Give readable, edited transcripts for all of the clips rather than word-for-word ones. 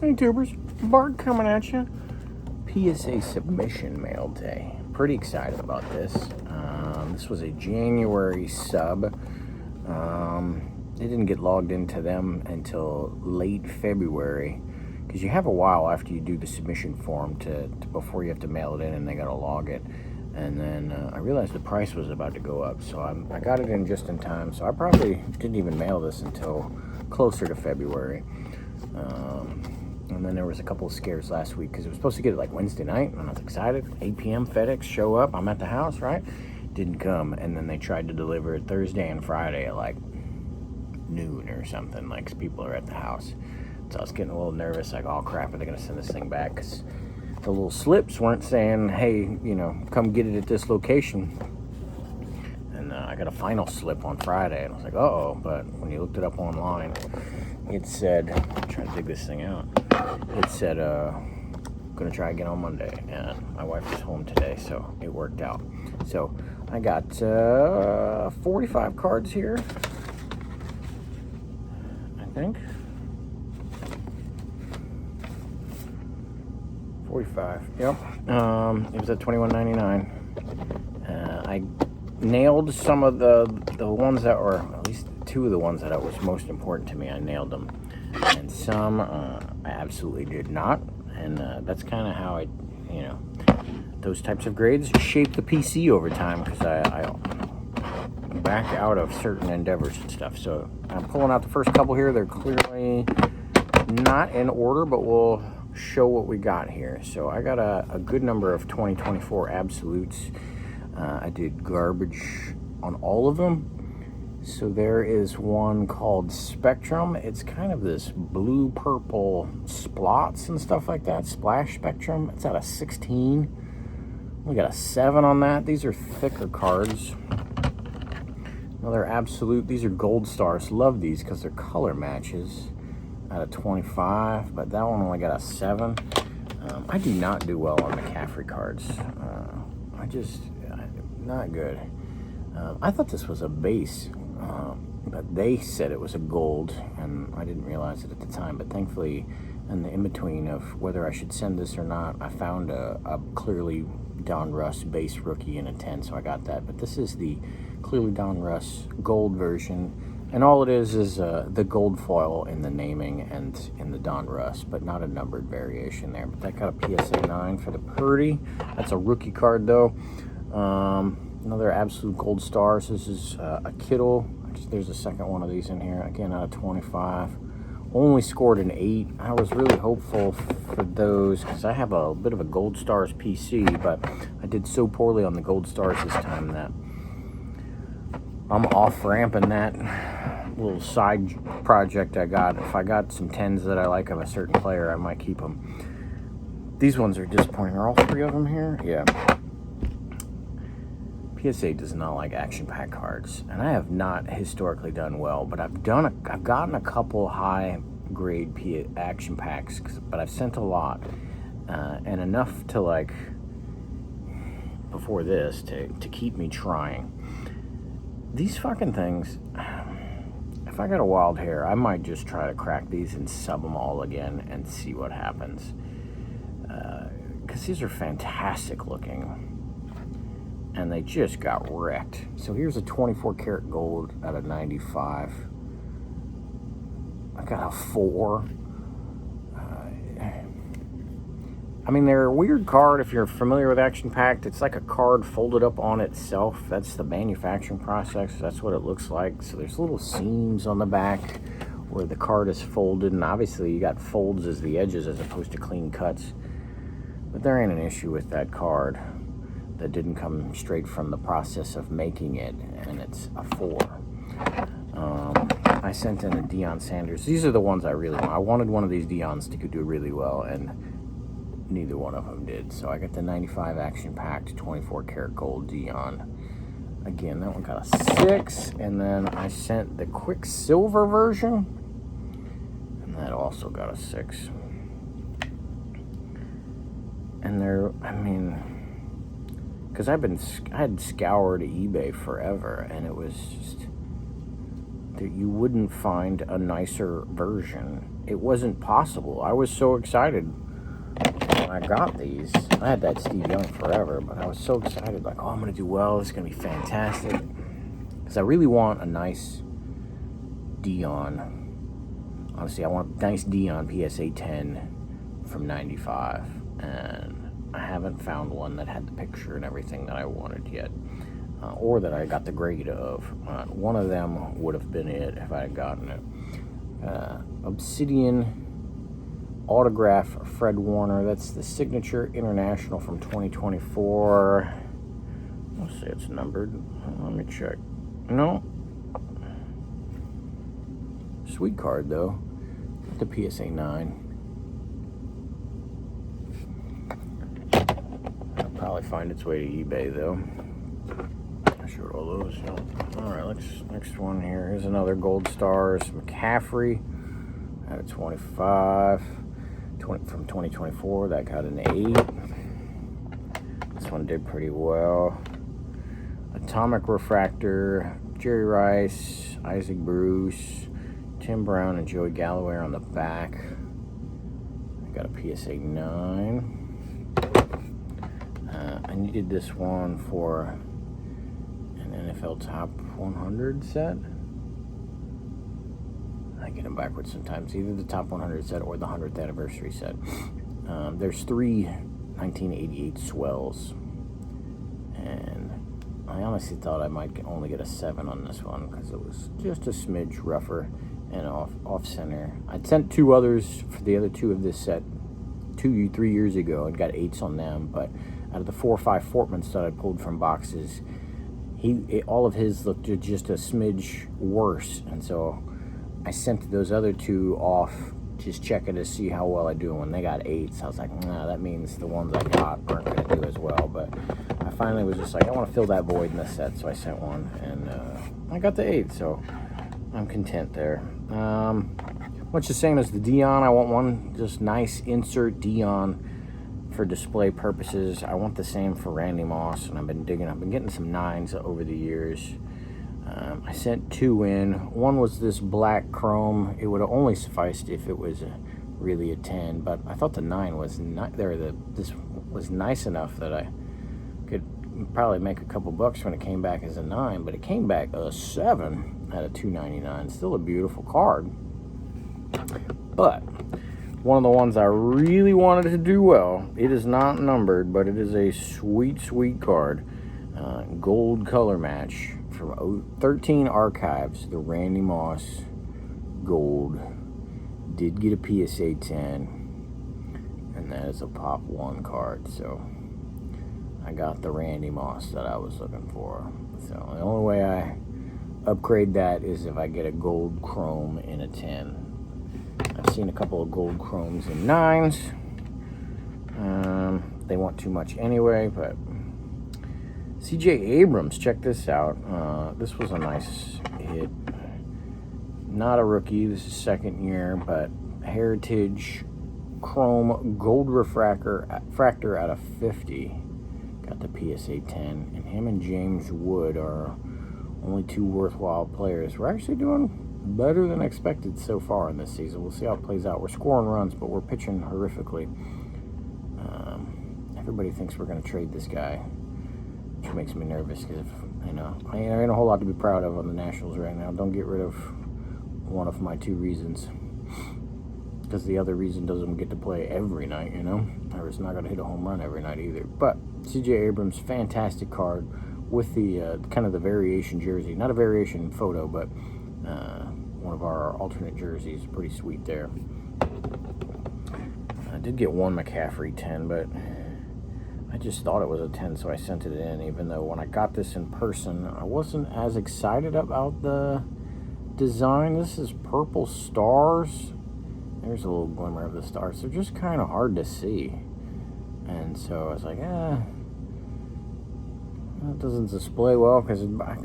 Hey tubers, Bart coming at you. PSA submission mail day. Pretty excited about this. This was a January sub. It didn't get logged into them until late February, because you have a while after you do the submission form to before you have to mail it in, and they gotta log it. And then I realized the price was about to go up, so I got it in just in time. So I probably didn't even mail this until closer to February. And then there was a couple of scares last week, because it was supposed to get it like Wednesday night, and I was excited. 8 p.m. FedEx, show up. I'm at the house, right? Didn't come. And then they tried to deliver it Thursday and Friday at like noon or something, like, 'cause people are at the house. So I was getting a little nervous, like, oh crap, are they gonna send this thing back? 'Cause the little slips weren't saying, hey, you know, come get it at this location. And I got a final slip on Friday, and I was like, uh-oh. But when you looked it up online, it said, I'm trying to dig this thing out. It said, gonna try again on Monday. And my wife was home today, so it worked out. So I got 45 cards here, I think. 45, yep. It was at $21.99. I nailed some of the ones that were, at least two of the ones that was most important to me. I nailed them, and some I absolutely did not. And that's kind of how those types of grades shape the PC over time, because I back out of certain endeavors and stuff. So I'm pulling out the first couple here. They're clearly not in order, but we'll show what we got here. So I got a good number of 2024 absolutes. I did garbage on all of them. So there is one called Spectrum. It's kind of this blue purple splots and stuff like that. Splash Spectrum. It's at a 16. We got a 7 on that. These are thicker cards. Another absolute. These are gold stars. Love these because they're color matches. At a 25, but that one only got a 7. I do not do well on McCaffrey cards. Not good. I thought this was a base, but they said it was a gold, and I didn't realize it at the time. But thankfully, in the in-between of whether I should send this or not, I found a clearly Donruss base rookie in a 10, so I got that. But this is the clearly Donruss gold version. And all it is the gold foil in the naming and in the Donruss, but not a numbered variation there. But that got a PSA 9 for the Purdy. That's a rookie card, though. Another absolute gold stars. This is a Kittle. There's a second one of these in here. Again, out of 25. Only scored an 8. I was really hopeful for those, because I have a bit of a gold stars PC, but I did so poorly on the gold stars this time that I'm off-ramping that little side project I got. If I got some 10s that I like of a certain player, I might keep them. These ones are disappointing. Are all 3 of them here? Yeah. PSA does not like action pack cards, and I have not historically done well, but I've gotten a couple high grade action packs, but I've sent a lot, and enough to, like, before this to keep me trying. These fucking things, if I got a wild hair, I might just try to crack these and sub them all again and see what happens. Because these are fantastic looking. And they just got wrecked. So here's a 24 karat gold out of 95. I got a 4. I mean, they're a weird card if you're familiar with Action Packed. It's like a card folded up on itself. That's the manufacturing process. That's what it looks like. So there's little seams on the back where the card is folded. And obviously you got folds as the edges as opposed to clean cuts. But there ain't an issue with that card. That didn't come straight from the process of making it. And it's a 4. I sent in a Deion Sanders. These are the ones I really want. I wanted one of these Deions to do really well. And neither one of them did. So I got the 95 action packed 24 karat gold Deion. Again, that one got a 6. And then I sent the Quicksilver version, and that also got a 6. And they're, I mean, because I had scoured eBay forever, and it was just that you wouldn't find a nicer version it wasn't possible. I was so excited when I got these. I had that Steve Young forever, but I was so excited, like, oh, I'm going to do well. It's going to be fantastic. Because I really want a nice Dion. Honestly, I want a nice Dion PSA 10 from 95. And I haven't found one that had the picture and everything that I wanted yet. Or that I got the grade of. One of them would have been it if I had gotten it. Obsidian autograph Fred Warner. That's the Signature International from 2024. Let's see, it's numbered. Let me check. No. Sweet card, though. The PSA 9. It'll probably find its way to eBay, though. I showed all those. You know. All right, next one here. Here's another Gold Stars McCaffrey out of 25. From 2024, that got an 8. This one did pretty well. Atomic Refractor, Jerry Rice, Isaac Bruce, Tim Brown, and Joey Galloway on the back. I got a PSA 9. I needed this one for an NFL Top 100 set. I get them backwards sometimes. Either the Top 100 set or the 100th anniversary set. There's 3 1988 swells. And I honestly thought I might only get a 7 on this one because it was just a smidge rougher and off center. I'd sent 2 others for the other 2 of this set 3 years ago and got 8s on them. But out of the 4 or 5 Fortmans that I pulled from boxes, all of his looked just a smidge worse. And so I sent those other 2 off, just checking to see how well I do. When they got 8s, I was like, nah, that means the ones I got aren't going to do as well. But I finally was just like, I want to fill that void in the set, so I sent one, and I got the 8, so I'm content there. Much the same as the Dion. I want one just nice insert Dion for display purposes. I want the same for Randy Moss, and I've been getting some 9s over the years. I sent 2 in. One was this black chrome. It would have only sufficed if it was really a 10, but I thought the 9 was this was nice enough that I could probably make a couple bucks when it came back as a 9, but it came back a 7 out of 299. Still a beautiful card, but one of the ones I really wanted to do well. It is not numbered, but it is a sweet card. Gold color match from 13 Archives, the Randy Moss Gold. Did get a PSA 10, and that is a Pop 1 card, so I got the Randy Moss that I was looking for. So the only way I upgrade that is if I get a gold chrome in a 10. I've seen a couple of gold chromes in 9s. They want too much anyway, but CJ Abrams, check this out. This was a nice hit. Not a rookie, this is 2nd year, but Heritage Chrome Gold Refractor out of 50. Got the PSA 10, and him and James Wood are only 2 worthwhile players. We're actually doing better than expected so far in this season. We'll see how it plays out. We're scoring runs, but we're pitching horrifically. Everybody thinks we're going to trade this guy, which makes me nervous because, I ain't a whole lot to be proud of on the Nationals right now. Don't get rid of one of my 2 reasons, because the other reason doesn't get to play every night, or it's not going to hit a home run every night either. But CJ Abrams, fantastic card with the kind of the variation jersey. Not a variation photo, but one of our alternate jerseys. Pretty sweet there. I did get one McCaffrey 10, but I just thought it was a 10, so I sent it in, even though when I got this in person, I wasn't as excited about the design. This is purple stars. There's a little glimmer of the stars. They're just kind of hard to see. And so I was like, that doesn't display well because I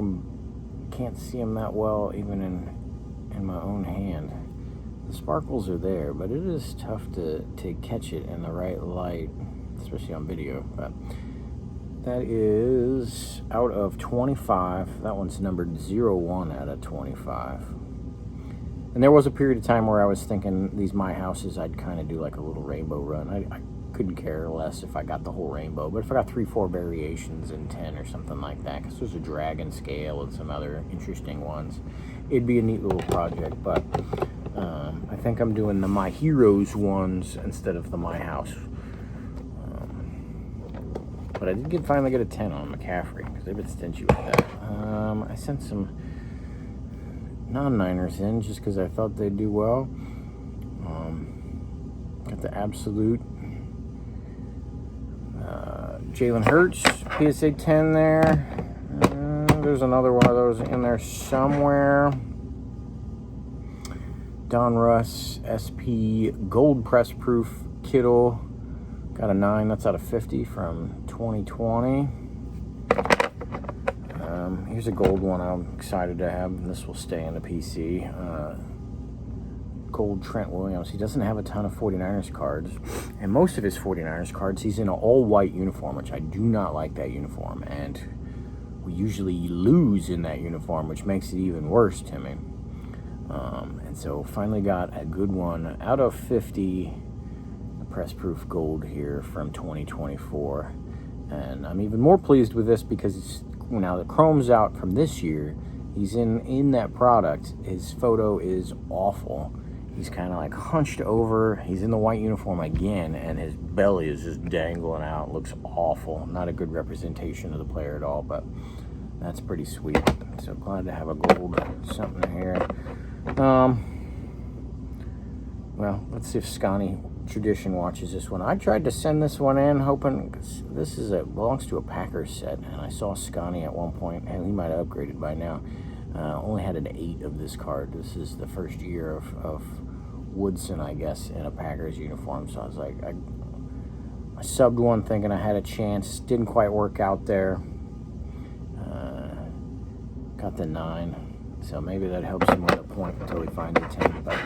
can't see them that well even in my own hand. The sparkles are there, but it is tough to catch it in the right light, especially on video. But that is out of 25. That one's numbered 01 out of 25. And there was a period of time where I was thinking these My Houses, I'd kind of do like a little rainbow run. I couldn't care less if I got the whole rainbow, but if I got 3-4 variations in 10 or something like that, because there's a dragon scale and some other interesting ones, it'd be a neat little project. But I think I'm doing the My Heroes ones instead of the My House. But I did finally get a 10 on McCaffrey, because they've been stingy with that. I sent some non-Niners in just because I thought they'd do well. Got the absolute Jalen Hurts PSA 10 there. There's another one of those in there somewhere. Don Russ SP Gold Press Proof Kittle. Got a 9. That's out of 50 from 2020. Here's a gold one I'm excited to have, and this will stay in the PC. Gold Trent Williams. He doesn't have a ton of 49ers cards, and most of his 49ers cards, he's in an all-white uniform, which I do not like that uniform, and we usually lose in that uniform, which makes it even worse to me. And so finally got a good one out of 50, press proof gold here from 2024, and I'm even more pleased with this because now the chrome's out from this year. He's in that product. His photo is awful. He's kind of like hunched over. He's in the white uniform again, and his belly is just dangling out. Looks awful. Not a good representation of the player at all, but that's pretty sweet. So glad to have a gold something here. Well, let's see if Scotty Tradition watches this one. I tried to send this one in, hoping, cause this belongs to a Packers set, and I saw Scotty at one point, and he might have upgraded by now. Only had an 8 of this card. This is the first year of Woodson, I guess, in a Packers uniform. So I was like, I subbed one thinking I had a chance. Didn't quite work out there. Got the 9. So maybe that helps him with a point until he finds a 10. But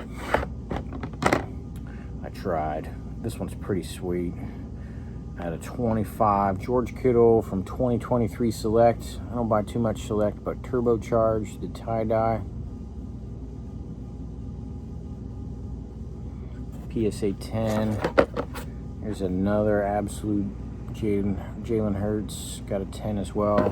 I tried. This one's pretty sweet. I had a 25 George Kittle from 2023 Select. I don't buy too much Select, but turbocharged, the tie-dye. PSA 10. Here's another absolute Jalen Hurts. Got a 10 as well.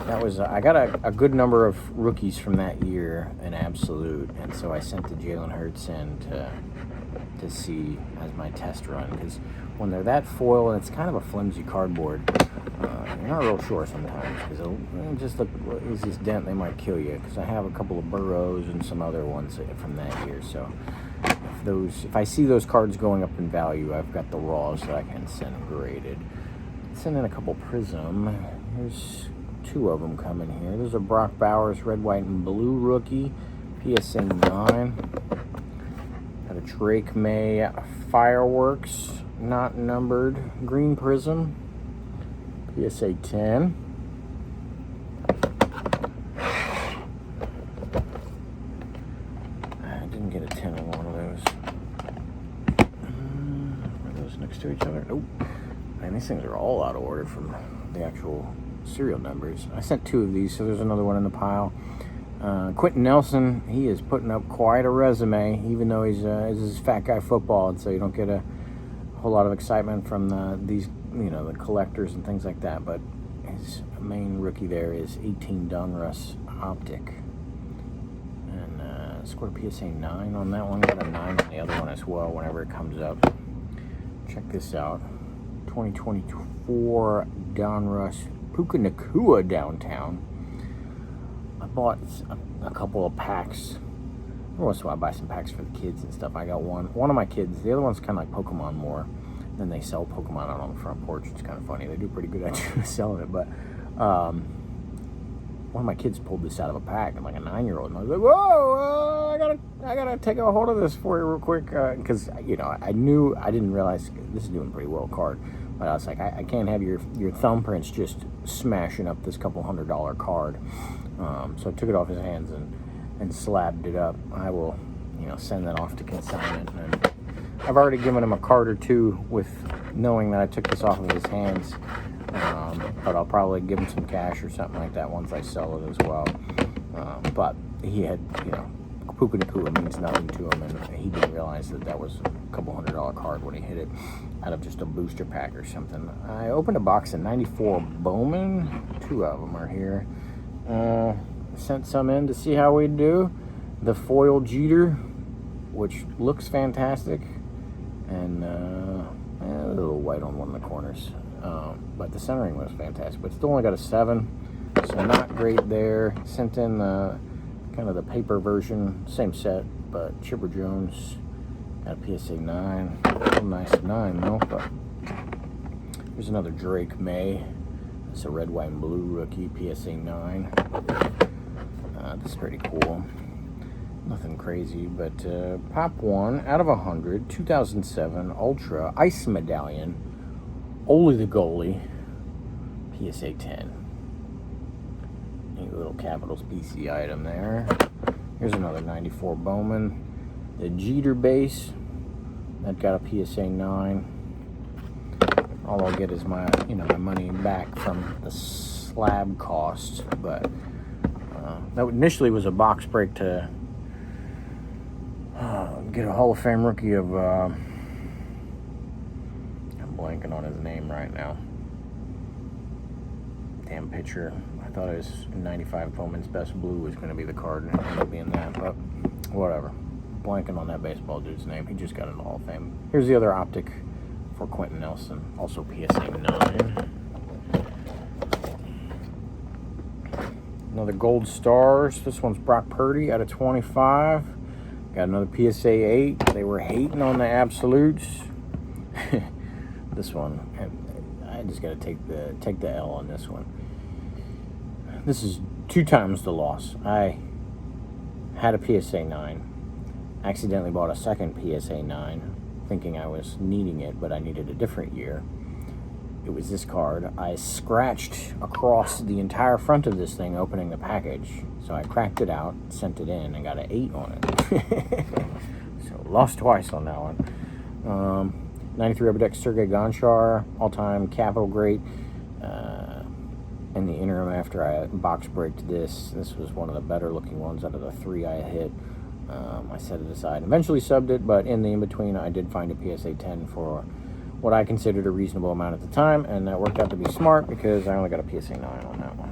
That was I got a good number of rookies from that year in absolute, and so I sent the Jalen Hurts in to see as my test run, because when they're that foil and it's kind of a flimsy cardboard, you're not real sure sometimes, because just look, it's this dent, they might kill you, because I have a couple of Burrows and some other ones from that year. So if I see those cards going up in value, I've got the raws that I can send graded. Send in a couple Prism. There's 2 of them coming here. There's a Brock Bowers red, white, and blue rookie, PSA 9. Got a Drake May Fireworks, not numbered, green Prism, PSA 10. I didn't get a 10 on one of those. Are those next to each other? Nope. Man, these things are all out of order from the actual serial numbers. I sent 2 of these, so there's another one in the pile. Quentin Nelson, he is putting up quite a resume, even though he's fat guy football, and so you don't get a whole lot of excitement from these, the collectors and things like that. But his main rookie there is 18 Donruss Optic, and scored a PSA 9 on that one. Got a 9 on the other one as well whenever it comes up. Check this out, 2024 Donruss Puka Nacua Downtown. I bought a couple of packs. Every once in a while I buy some packs for the kids and stuff. I got one of my kids. The other one's kind of like Pokemon more. Then they sell Pokemon out on the front porch. It's kind of funny. They do pretty good at selling it. But one of my kids pulled this out of a pack, and like a 9-year-old, and I was like, "Whoa! I gotta take a hold of this for you real quick," because I didn't realize this is doing pretty well card. But I was like, I can't have your thumbprints just smashing up this couple $100 card. So I took it off his hands and slabbed it up. I will, send that off to consignment. And I've already given him a card or 2 with knowing that I took this off of his hands. But I'll probably give him some cash or something like that once I sell it as well. But he had, Pukunakua means nothing to him, and he didn't realize that that was a couple $100 card when he hit it out of just a booster pack or something. I opened a box of 94 Bowman. 2 of them are here. Sent some in to see how we do. The foil Jeter, which looks fantastic, and a little white on one of the corners. But the centering was fantastic, but still only got a 7, so not great there. Sent in kind of the paper version, same set, but Chipper Jones got a PSA 9. A nice 9 though. But here's another Drake May. It's a red, white, and blue rookie, PSA 9. This is pretty cool. Nothing crazy, but pop 1 out of 100, 2007 Ultra Ice Medallion, Ole the Goalie, PSA 10. Neat little Capitals PC item there. Here's another 94 Bowman. The Jeter base, that got a PSA 9. All I'll get is my money back from the slab cost, but that initially was a box break to get a Hall of Fame rookie of I'm blanking on his name right now. Damn pitcher. I thought it was 95 Bowman's Best Blue was going to be the card, and it ended up being that, but whatever. Blanking on that baseball dude's name. He just got in the Hall of Fame. Here's the other optic for Quentin Nelson, also PSA 9. Another Gold Stars. This one's Brock Purdy out of 25. Got another PSA 8. They were hating on the absolutes. This one, I just got to take the L on this one. This is 2 times the loss. I had a PSA 9. Accidentally bought a second PSA 9, thinking I was needing it, but I needed a different year. It was this card. I scratched across the entire front of this thing opening the package. So I cracked it out, sent it in, and got an 8 on it. So lost twice on that one. 93 Upper Deck Sergei Gonchar, all-time Capital great. In the interim after I box breaked this was one of the better looking ones out of the 3 I hit. I set it aside. Eventually subbed it, but in the in-between I did find a PSA 10 for what I considered a reasonable amount at the time, and that worked out to be smart because I only got a PSA 9 on that one.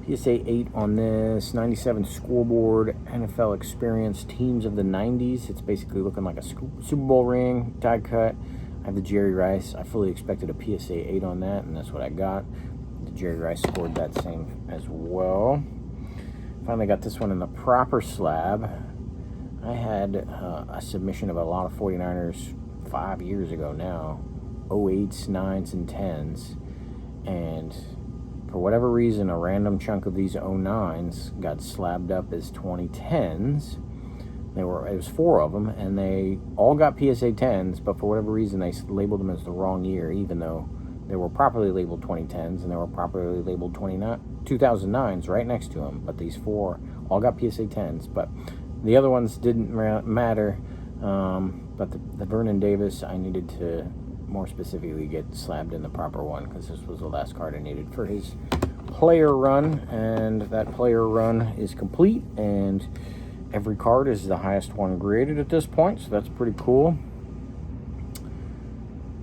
PSA 8 on this, 97 Scoreboard, NFL Experience Teams of the 90s. It's basically looking like a Super Bowl ring, die cut. I have the Jerry Rice. I fully expected a PSA 8 on that, and that's what I got. The Jerry Rice scored that same as well. Finally got this one in the proper slab. I had a submission of a lot of 49ers 5 years ago now, 08s, 9s, and 10s, and for whatever reason, a random chunk of these 09s got slabbed up as 2010s. It was 4 of them, and they all got PSA 10s, but for whatever reason, they labeled them as the wrong year, even though they were properly labeled 2010s, and they were properly labeled 2009s right next to them. But these 4 all got PSA 10s, but the other ones didn't matter. But the Vernon Davis, I needed to more specifically get slabbed in the proper one, because this was the last card I needed for his player run, and that player run is complete, and every card is the highest one graded at this point, so that's pretty cool.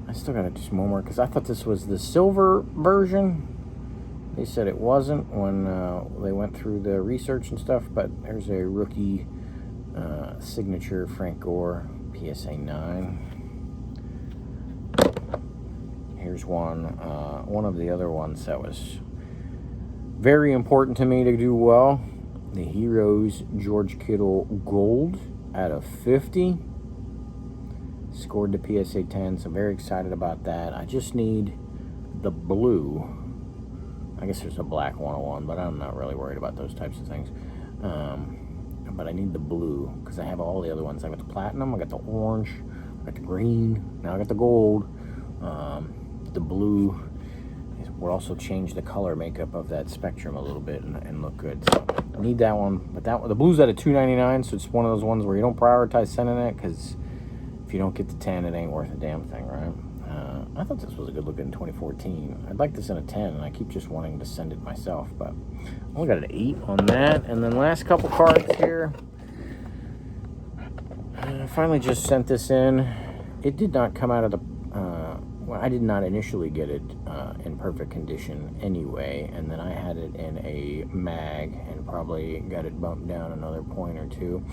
I still gotta do some more because I thought this was the silver version. They said it wasn't when they went through the research and stuff, but there's a rookie signature Frank Gore PSA 9. Here's one of the other ones that was very important to me to do well. The Heroes George Kittle Gold out of 50. Scored the PSA 10, so very excited about that. I just need the blue. I guess there's a black 101, but I'm not really worried about those types of things. But I need the blue because I have all the other ones. I got the platinum, I got the orange, I got the green, now I got the gold. The blue will also change the color makeup of that spectrum a little bit and look good. So I need that one. But the blue's at a $2.99, so it's one of those ones where you don't prioritize sending it because if you don't get the 10, it ain't worth a damn thing, right? I thought this was a good look in 2014. I'd like this in a 10, and I keep just wanting to send it myself, but I only got an 8 on that. And then last couple cards here. finally just sent this in. It did not come out of the, well, I did not initially get it in perfect condition anyway, and then I had it in a mag and probably got it bumped down another point or two.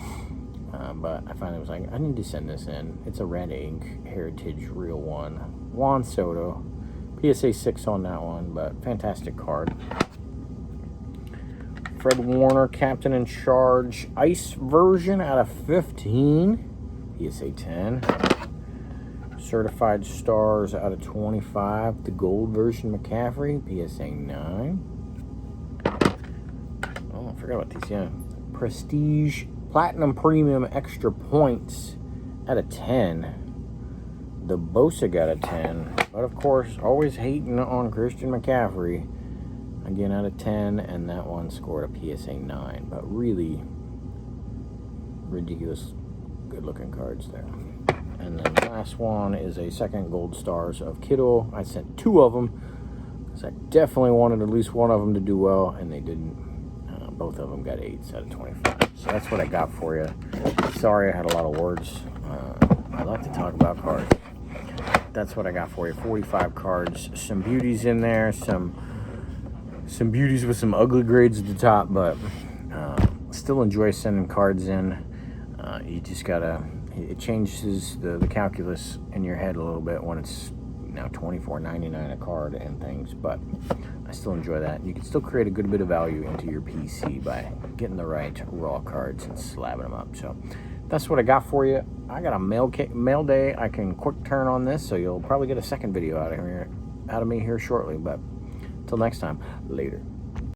But I finally was like, I need to send this in. It's a red ink Heritage Real One. Juan Soto. PSA 6 on that one, but fantastic card. Fred Warner, Captain in Charge. Ice version out of 15. PSA 10. Certified Stars out of 25. The gold version McCaffrey. PSA 9. Oh, I forgot about these. Yeah. Prestige Platinum Premium Extra Points out of 10. The Bosa got a 10. But of course, always hating on Christian McCaffrey. Again, out of 10. And that one scored a PSA 9. But really ridiculous good looking cards there. And then the last one is a second Gold Stars of Kittle. I sent 2 of them because I definitely wanted at least one of them to do well, and they didn't. Both of them got 8s out of 25. So that's what I got for you. Sorry I had a lot of words. I like to talk about cards. That's what I got for you. 45 cards. Some beauties in there. Some beauties with some ugly grades at the top, but still enjoy sending cards in. You just gotta, it changes the calculus in your head a little bit when it's now $24.99 a card and things, but I still enjoy that. You can still create a good bit of value into your PC by getting the right raw cards and slabbing them up. So that's what I got for you. I got a mail day. I can quick turn on this, so you'll probably get a second video out of me here shortly. But until next time, later.